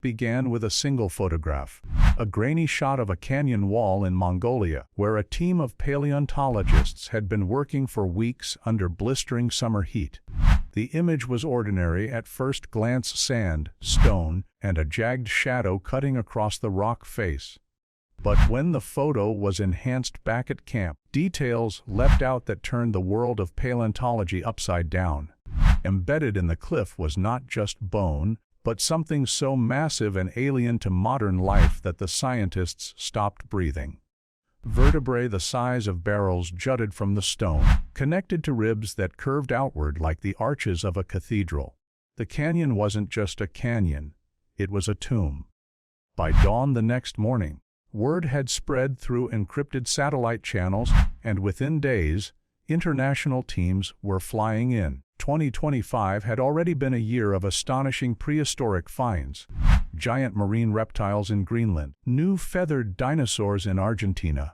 began with a single photograph, a grainy shot of a canyon wall in Mongolia, where a team of paleontologists had been working for weeks under blistering summer heat. The image was ordinary at first glance: sand, stone, and a jagged shadow cutting across the rock face. But when the photo was enhanced back at camp, details leapt out that turned the world of paleontology upside down. Embedded in the cliff was not just bone, but something so massive and alien to modern life that the scientists stopped breathing. Vertebrae the size of barrels jutted from the stone, connected to ribs that curved outward like the arches of a cathedral. The canyon wasn't just a canyon, it was a tomb. By dawn the next morning, word had spread through encrypted satellite channels, and within days, international teams were flying in. 2025 had already been a year of astonishing prehistoric finds. Giant marine reptiles in Greenland, new feathered dinosaurs in Argentina.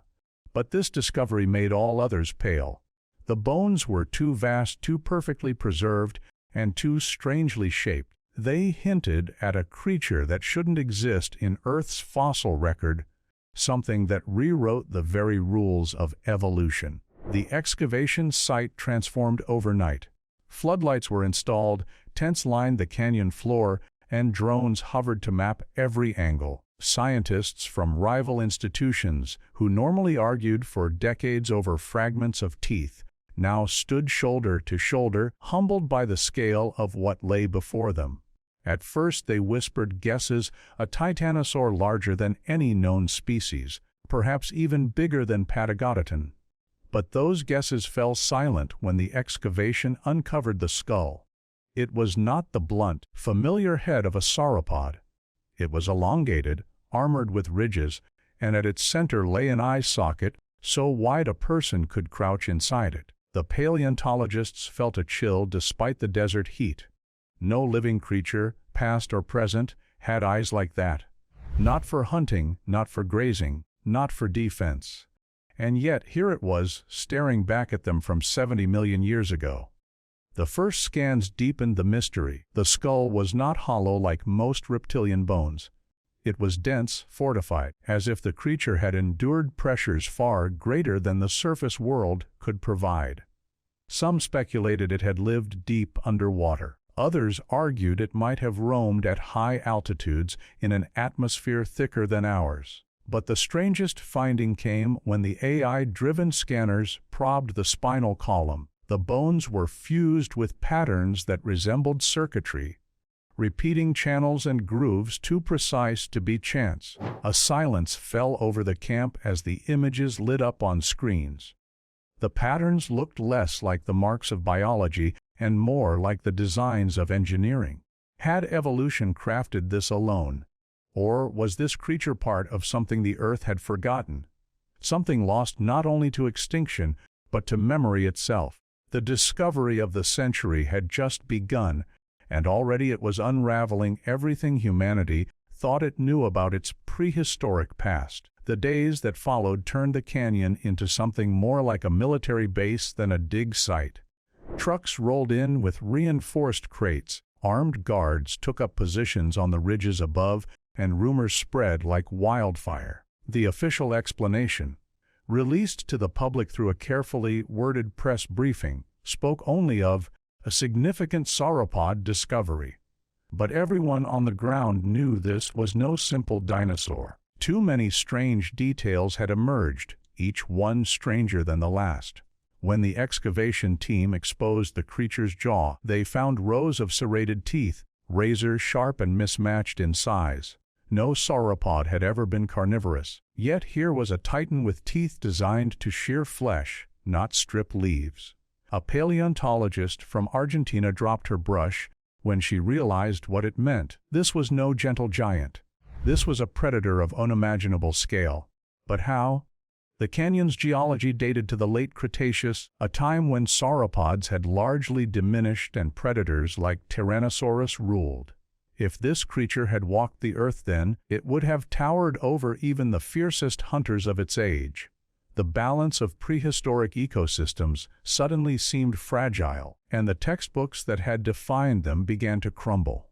But this discovery made all others pale. The bones were too vast, too perfectly preserved, and too strangely shaped. They hinted at a creature that shouldn't exist in Earth's fossil record, something that rewrote the very rules of evolution. The excavation site transformed overnight. Floodlights were installed, tents lined the canyon floor, and drones hovered to map every angle. Scientists from rival institutions, who normally argued for decades over fragments of teeth, now stood shoulder to shoulder, humbled by the scale of what lay before them. At first they whispered guesses: a titanosaur larger than any known species, perhaps even bigger than Patagodoton. But those guesses fell silent when the excavation uncovered the skull. It was not the blunt, familiar head of a sauropod. It was elongated, armored with ridges, and at its center lay an eye socket so wide a person could crouch inside it. The paleontologists felt a chill despite the desert heat. No living creature, past or present, had eyes like that. Not for hunting, not for grazing, not for defense. And yet here it was, staring back at them from 70 million years ago. The first scans deepened the mystery. The skull was not hollow like most reptilian bones. It was dense, fortified, as if the creature had endured pressures far greater than the surface world could provide. Some speculated it had lived deep underwater. Others argued it might have roamed at high altitudes in an atmosphere thicker than ours. But the strangest finding came when the AI-driven scanners probed the spinal column. The bones were fused with patterns that resembled circuitry, repeating channels and grooves too precise to be chance. A silence fell over the camp as the images lit up on screens. The patterns looked less like the marks of biology and more like the designs of engineering. Had evolution crafted this alone? Or was this creature part of something the Earth had forgotten? Something lost not only to extinction, but to memory itself. The discovery of the century had just begun, and already it was unraveling everything humanity thought it knew about its prehistoric past. The days that followed turned the canyon into something more like a military base than a dig site. Trucks rolled in with reinforced crates, armed guards took up positions on the ridges above, and rumors spread like wildfire. The official explanation, released to the public through a carefully worded press briefing, spoke only of a significant sauropod discovery. But everyone on the ground knew this was no simple dinosaur. Too many strange details had emerged, each one stranger than the last. When the excavation team exposed the creature's jaw, they found rows of serrated teeth, razor-sharp and mismatched in size. No sauropod had ever been carnivorous, yet here was a titan with teeth designed to shear flesh, not strip leaves. A paleontologist from Argentina dropped her brush when she realized what it meant. This was no gentle giant. This was a predator of unimaginable scale. But how? The canyon's geology dated to the late Cretaceous, a time when sauropods had largely diminished and predators like Tyrannosaurus ruled. If this creature had walked the earth then, it would have towered over even the fiercest hunters of its age. The balance of prehistoric ecosystems suddenly seemed fragile, and the textbooks that had defined them began to crumble.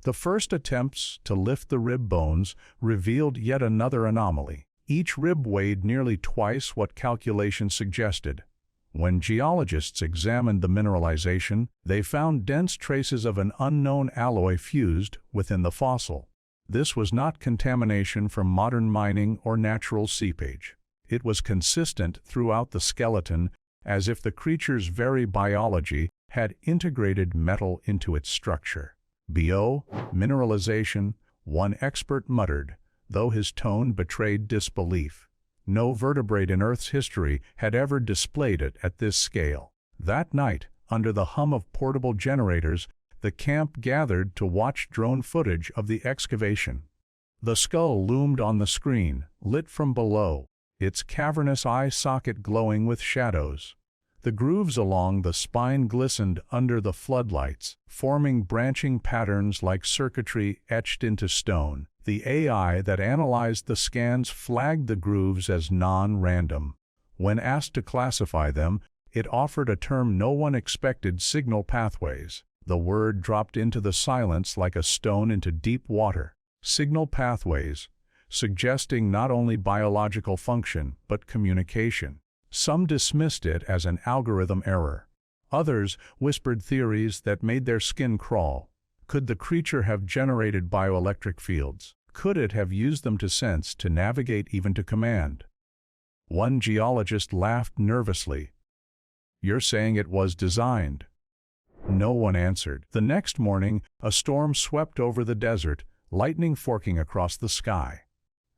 The first attempts to lift the rib bones revealed yet another anomaly. Each rib weighed nearly twice what calculations suggested. When geologists examined the mineralization, they found dense traces of an unknown alloy fused within the fossil. This was not contamination from modern mining or natural seepage. It was consistent throughout the skeleton, as if the creature's very biology had integrated metal into its structure. "BO, mineralization," one expert muttered, though his tone betrayed disbelief. No vertebrate in Earth's history had ever displayed it at this scale. That night, under the hum of portable generators, the camp gathered to watch drone footage of the excavation. The skull loomed on the screen, lit from below, its cavernous eye socket glowing with shadows. The grooves along the spine glistened under the floodlights, forming branching patterns like circuitry etched into stone. The AI that analyzed the scans flagged the grooves as non-random. When asked to classify them, it offered a term no one expected: signal pathways. The word dropped into the silence like a stone into deep water. Signal pathways, suggesting not only biological function but communication. Some dismissed it as an algorithm error. Others whispered theories that made their skin crawl. Could the creature have generated bioelectric fields? Could it have used them to sense, to navigate, even to command? One geologist laughed nervously. "You're saying it was designed?" No one answered. The next morning, a storm swept over the desert, lightning forking across the sky.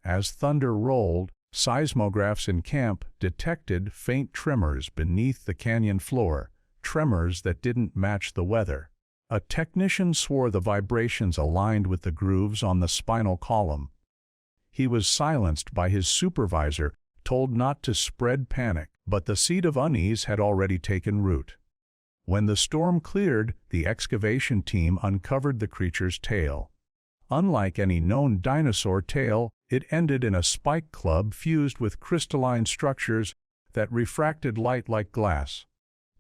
As thunder rolled, seismographs in camp detected faint tremors beneath the canyon floor, tremors that didn't match the weather. A technician swore the vibrations aligned with the grooves on the spinal column. He was silenced by his supervisor, told not to spread panic, but the seed of unease had already taken root. When the storm cleared, the excavation team uncovered the creature's tail. Unlike any known dinosaur tail, it ended in a spike club fused with crystalline structures that refracted light like glass.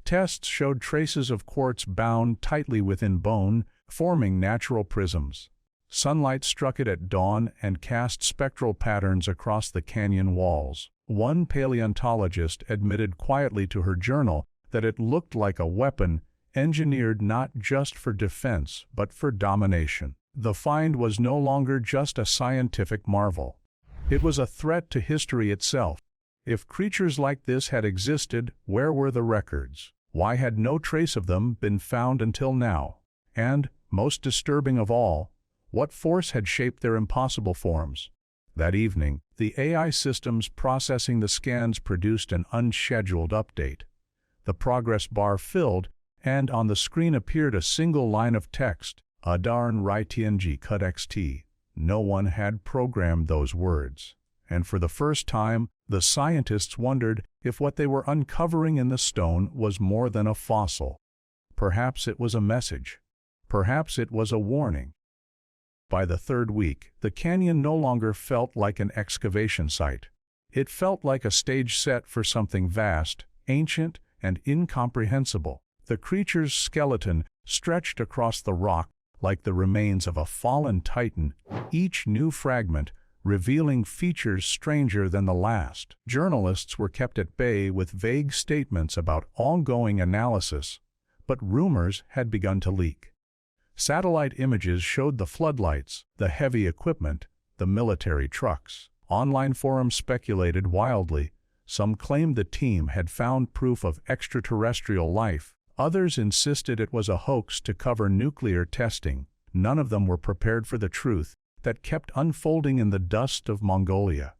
Tests showed traces of quartz bound tightly within bone, forming natural prisms. Sunlight struck it at dawn and cast spectral patterns across the canyon walls. One paleontologist admitted quietly to her journal that it looked like a weapon engineered not just for defense but for domination. The find was no longer just a scientific marvel. It was a threat to history itself. If creatures like this had existed, where were the records? Why had no trace of them been found until now? And, most disturbing of all, what force had shaped their impossible forms? That evening, the AI systems processing the scans produced an unscheduled update. The progress bar filled, and on the screen appeared a single line of text: "Adarn Rytng cut xt." No one had programmed those words, and for the first time, the scientists wondered if what they were uncovering in the stone was more than a fossil. Perhaps it was a message. Perhaps it was a warning. By the third week, the canyon no longer felt like an excavation site. It felt like a stage set for something vast, ancient, and incomprehensible. The creature's skeleton stretched across the rock like the remains of a fallen titan, each new fragment revealing features stranger than the last. Journalists were kept at bay with vague statements about ongoing analysis, but rumors had begun to leak. Satellite images showed the floodlights, the heavy equipment, the military trucks. Online forums speculated wildly. Some claimed the team had found proof of extraterrestrial life. Others insisted it was a hoax to cover nuclear testing. None of them were prepared for the truth that kept unfolding in the dust of Mongolia.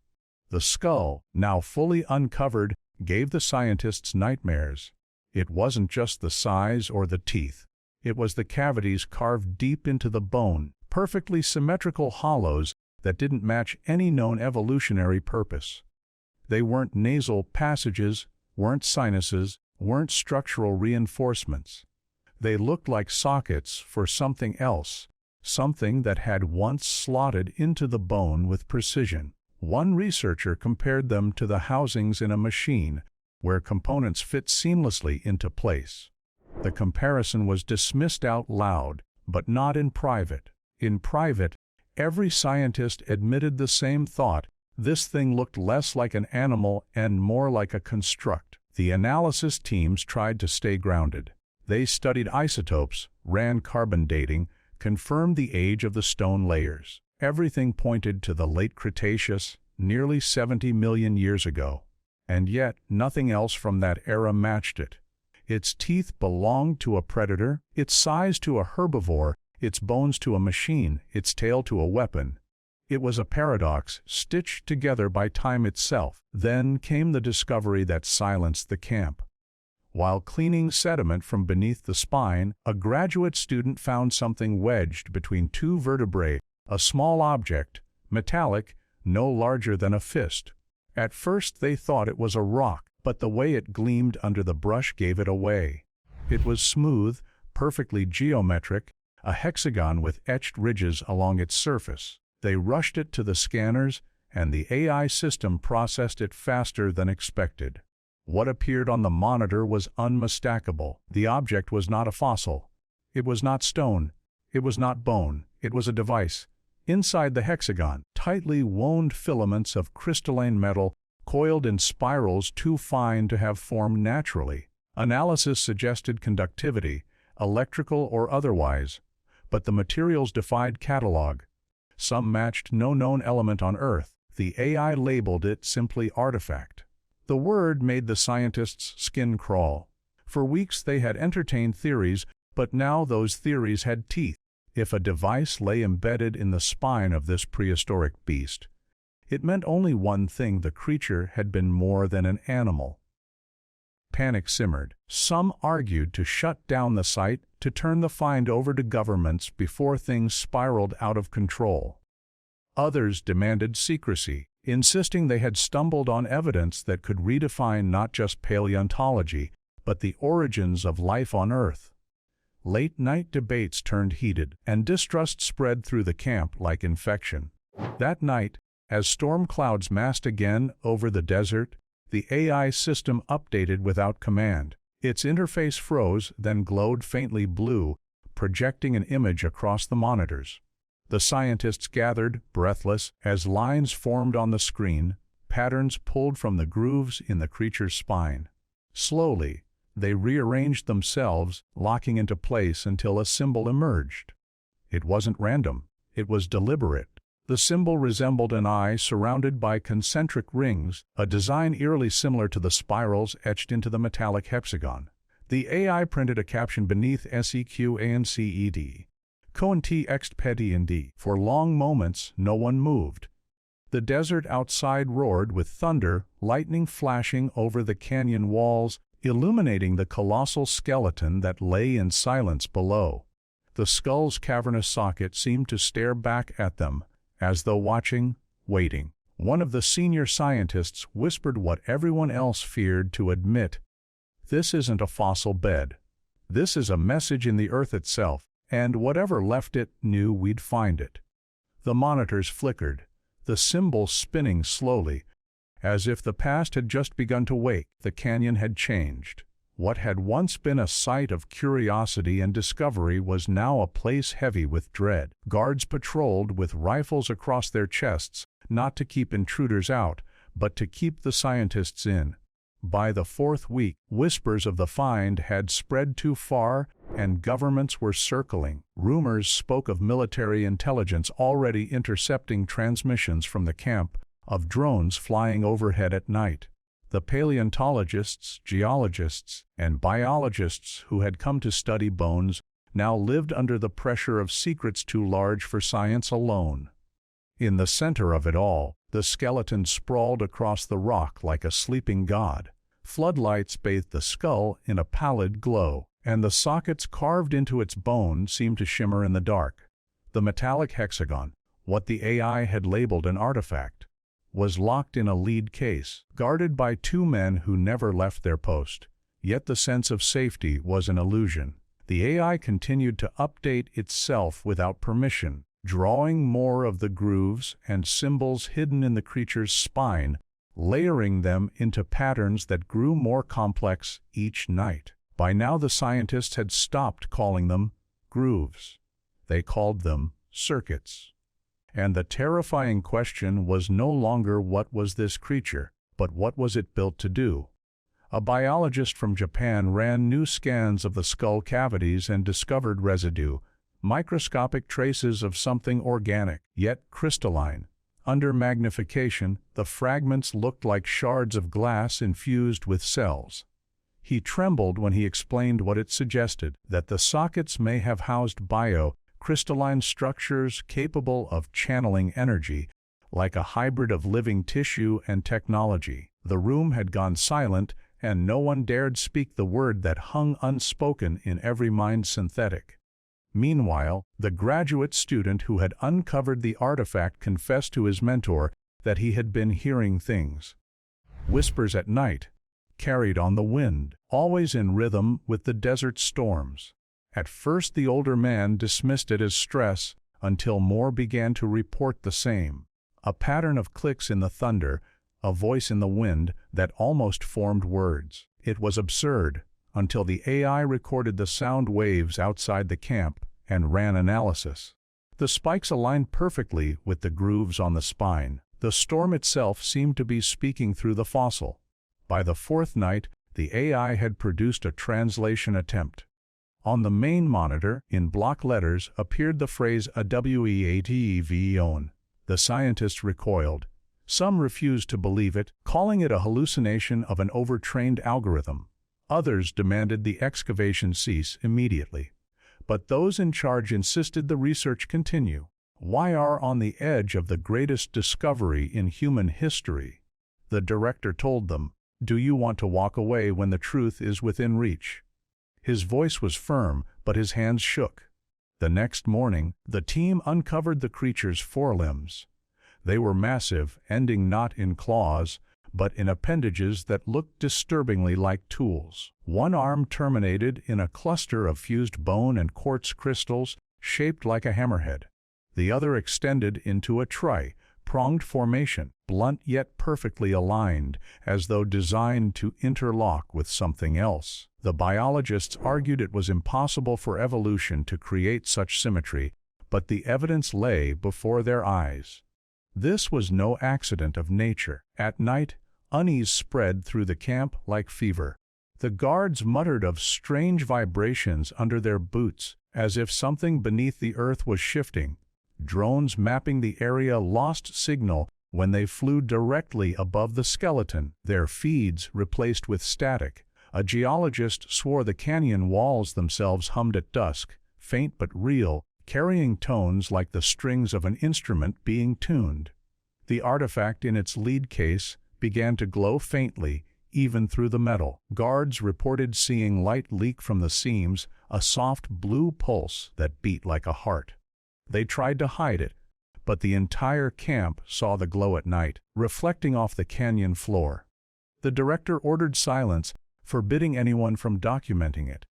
The skull, now fully uncovered, gave the scientists nightmares. It wasn't just the size or the teeth. It was the cavities carved deep into the bone, perfectly symmetrical hollows that didn't match any known evolutionary purpose. They weren't nasal passages, weren't sinuses, weren't structural reinforcements. They looked like sockets for something else, something that had once slotted into the bone with precision. One researcher compared them to the housings in a machine, where components fit seamlessly into place. The comparison was dismissed out loud, but not in private. In private, every scientist admitted the same thought: this thing looked less like an animal and more like a construct. The analysis teams tried to stay grounded. They studied isotopes, ran carbon dating, confirmed the age of the stone layers. Everything pointed to the late Cretaceous, nearly 70 million years ago. And yet, nothing else from that era matched it. Its teeth belonged to a predator, its size to a herbivore, its bones to a machine, its tail to a weapon. It was a paradox, stitched together by time itself. Then came the discovery that silenced the camp. While cleaning sediment from beneath the spine, a graduate student found something wedged between two vertebrae, a small object, metallic, no larger than a fist. At first they thought it was a rock, but the way it gleamed under the brush gave it away. It was smooth, perfectly geometric, a hexagon with etched ridges along its surface. They rushed it to the scanners, and the AI system processed it faster than expected. What appeared on the monitor was unmistakable. The object was not a fossil. It was not stone. It was not bone. It was a device. Inside the hexagon, tightly wound filaments of crystalline metal coiled in spirals too fine to have formed naturally. Analysis suggested conductivity, electrical or otherwise, but the materials defied catalog. Some matched no known element on Earth. The AI labeled it simply artifact. The word made the scientists' skin crawl. For weeks they had entertained theories, but now those theories had teeth. If a device lay embedded in the spine of this prehistoric beast, it meant only one thing: the creature had been more than an animal. Panic simmered. Some argued to shut down the site, to turn the find over to governments before things spiraled out of control. Others demanded secrecy, insisting they had stumbled on evidence that could redefine not just paleontology, but the origins of life on Earth. Late-night debates turned heated, and distrust spread through the camp like infection. That night, as storm clouds massed again over the desert, the AI system updated without command. Its interface froze, then glowed faintly blue, projecting an image across the monitors. The scientists gathered, breathless, as lines formed on the screen, patterns pulled from the grooves in the creature's spine. Slowly, they rearranged themselves, locking into place until a symbol emerged. It wasn't random. It was deliberate. The symbol resembled an eye surrounded by concentric rings, a design eerily similar to the spirals etched into the metallic hexagon. The AI printed a caption beneath: SEQANCED. Coen T ext petty and D. For long moments, no one moved. The desert outside roared with thunder, lightning flashing over the canyon walls, illuminating the colossal skeleton that lay in silence below. The skull's cavernous socket seemed to stare back at them, as though watching, waiting. One of the senior scientists whispered what everyone else feared to admit: "This isn't a fossil bed. This is a message in the Earth itself, and whatever left it knew we'd find it." The monitors flickered, the symbol spinning slowly, as if the past had just begun to wake. The canyon had changed. What had once been a site of curiosity and discovery was now a place heavy with dread. Guards patrolled with rifles across their chests, not to keep intruders out, but to keep the scientists in. By the fourth week, whispers of the find had spread too far, and governments were circling. Rumors spoke of military intelligence already intercepting transmissions from the camp, of drones flying overhead at night. The paleontologists, geologists, and biologists who had come to study bones now lived under the pressure of secrets too large for science alone. In the center of it all, the skeleton sprawled across the rock like a sleeping god. Floodlights bathed the skull in a pallid glow, and the sockets carved into its bone seemed to shimmer in the dark. The metallic hexagon, what the AI had labeled an artifact, was locked in a lead case, guarded by two men who never left their post. Yet the sense of safety was an illusion. The AI continued to update itself without permission, drawing more of the grooves and symbols hidden in the creature's spine, layering them into patterns that grew more complex each night. By now the scientists had stopped calling them grooves. They called them circuits. And the terrifying question was no longer what was this creature, but what was it built to do? A biologist from Japan ran new scans of the skull cavities and discovered residue, microscopic traces of something organic, yet crystalline. Under magnification, the fragments looked like shards of glass infused with cells. He trembled when he explained what it suggested, that the sockets may have housed crystalline structures capable of channeling energy, like a hybrid of living tissue and technology. The room had gone silent, and no one dared speak the word that hung unspoken in every mind: synthetic. Meanwhile, the graduate student who had uncovered the artifact confessed to his mentor that he had been hearing things. Whispers at night, carried on the wind, always in rhythm with the desert storms. At first the older man dismissed it as stress, until more began to report the same. A pattern of clicks in the thunder, a voice in the wind that almost formed words. It was absurd, until the AI recorded the sound waves outside the camp and ran analysis. The spikes aligned perfectly with the grooves on the spine. The storm itself seemed to be speaking through the fossil. By the fourth night, the AI had produced a translation attempt. On the main monitor, in block letters, appeared the phrase "aweateveon." The scientists recoiled. Some refused to believe it, calling it a hallucination of an overtrained algorithm. Others demanded the excavation cease immediately. But those in charge insisted the research continue. We are on the edge of the greatest discovery in human history. The director told them, "Do you want to walk away when the truth is within reach?" His voice was firm, but his hands shook. The next morning, the team uncovered the creature's forelimbs. They were massive, ending not in claws, but in appendages that looked disturbingly like tools. One arm terminated in a cluster of fused bone and quartz crystals shaped like a hammerhead. The other extended into a tri-pronged formation, blunt yet perfectly aligned, as though designed to interlock with something else. The biologists argued it was impossible for evolution to create such symmetry, but the evidence lay before their eyes. This was no accident of nature. At night, unease spread through the camp like fever. The guards muttered of strange vibrations under their boots, as if something beneath the earth was shifting. Drones mapping the area lost signal when they flew directly above the skeleton, their feeds replaced with static. A geologist swore the canyon walls themselves hummed at dusk, faint but real, carrying tones like the strings of an instrument being tuned. The artifact in its lead case began to glow faintly, even through the metal. Guards reported seeing light leak from the seams, a soft blue pulse that beat like a heart. They tried to hide it, but the entire camp saw the glow at night, reflecting off the canyon floor. The director ordered silence, forbidding anyone from documenting it.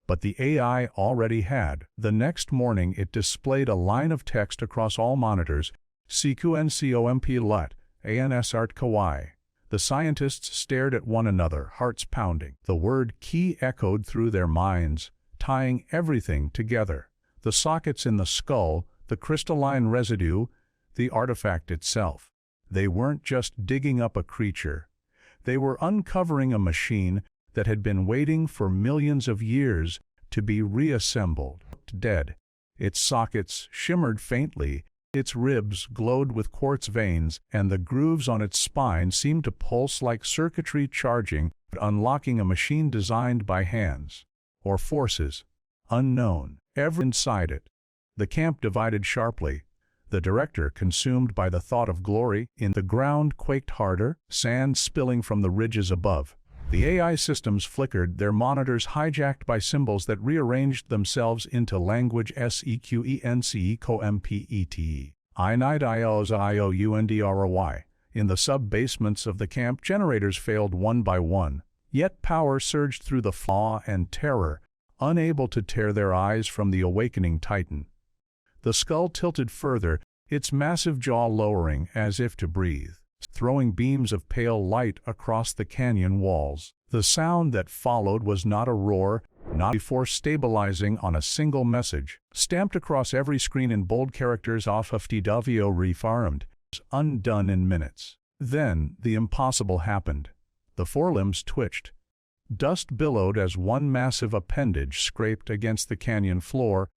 But the AI already had. The next morning it displayed a line of text across all monitors, "CQNCOMP LUT, ANSART KAWAI." The scientists stared at one another, hearts pounding. The word key echoed through their minds, tying everything together. The sockets in the skull, the crystalline residue, the artifact itself. They weren't just digging up a creature. They were uncovering a machine that had been waiting for millions of years to be reassembled. Dead. Its sockets shimmered faintly, its ribs glowed with quartz veins, and the grooves on its spine seemed to pulse like circuitry charging, unlocking a machine designed by hands. Or forces. Unknown. Ever inside it. The camp divided sharply. The director, consumed by the thought of glory, in the ground quaked harder, sand spilling from the ridges above. The AI systems flickered, their monitors hijacked by symbols that rearranged themselves into language sequence-compete. I-night-ios-iou-ndroy. In the sub-basements of the camp, generators failed one by one. Yet power surged through the flaw and terror, unable to tear their eyes from the awakening titan. The skull tilted further, its massive jaw lowering as if to breathe, throwing beams of pale light across the canyon walls. The sound that followed was not a roar, not before stabilizing on a single message, stamped across every screen in bold characters off of TW refarmed, undone in minutes. Then, the impossible happened. The forelimbs twitched. Dust billowed as one massive appendage scraped against the canyon floor,